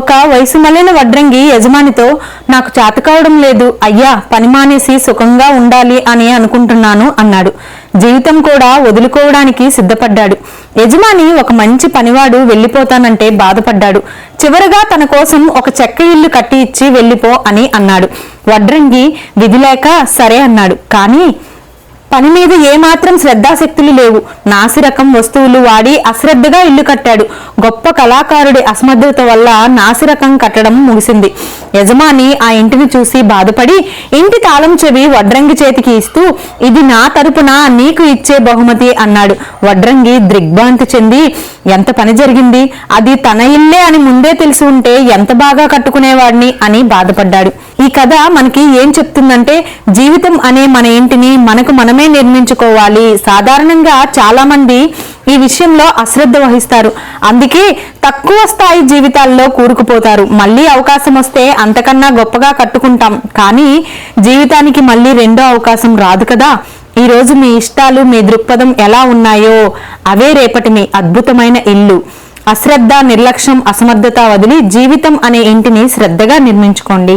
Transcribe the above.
ఒక వయసు మళ్ళిన వడ్రంగి యజమానితో, నాకు చేతకావడం లేదు అయ్యా, పని మానేసి సుఖంగా ఉండాలి అని అనుకుంటున్నాను అన్నాడు. జీవితం కూడా వదులుకోవడానికి సిద్ధపడ్డాడు. యజమాని ఒక మంచి పనివాడు వెళ్ళిపోతానంటే బాధపడ్డాడు. చివరగా తన కోసం ఒక చెక్క ఇల్లు కట్టి ఇచ్చి వెళ్ళిపో అని అన్నాడు. వడ్రంగి విధి లేక సరే అన్నాడు. కానీ పని మీద ఏమాత్రం శ్రద్ధాశక్తులు లేవు. నాసిరకం వస్తువులు వాడి అశ్రద్ధగా ఇల్లు కట్టాడు. గొప్ప కళాకారుడి అసమర్థత వల్ల నాసిరకం కట్టడం ముగిసింది. యజమాని ఆ ఇంటిని చూసి బాధపడి ఇంటి తాళం చెవి వడ్రంగి చేతికి ఇస్తూ, ఇది నా తరపున నీకు ఇచ్చే బహుమతి అన్నాడు. వడ్రంగి దిగ్భ్రాంతి చెంది, ఎంత పని జరిగింది, అది తన ఇల్లే అని ముందే తెలిసి ఉంటే ఎంత బాగా కట్టుకునేవాడిని అని బాధపడ్డాడు. ఈ కథ మనకి ఏం చెప్తుందంటే, జీవితం అనే మన ఇంటిని మనకు మనమే నిర్మించుకోవాలి. సాధారణంగా చాలా మంది ఈ విషయంలో అశ్రద్ధ వహిస్తారు. అందుకే తక్కువ స్థాయి జీవితాల్లో కూరుకుపోతారు. మళ్ళీ అవకాశం వస్తే అంతకన్నా గొప్పగా కట్టుకుంటాం, కానీ జీవితానికి మళ్ళీ రెండో అవకాశం రాదు కదా. ఈ రోజు మీ ఇష్టాలు, మీ దృక్పథం ఎలా ఉన్నాయో అవే రేపటి మీ అద్భుతమైన ఇల్లు. అశ్రద్ధ, నిర్లక్ష్యం, అసమర్థత వదిలి జీవితం అనే ఇంటిని శ్రద్ధగా నిర్మించుకోండి.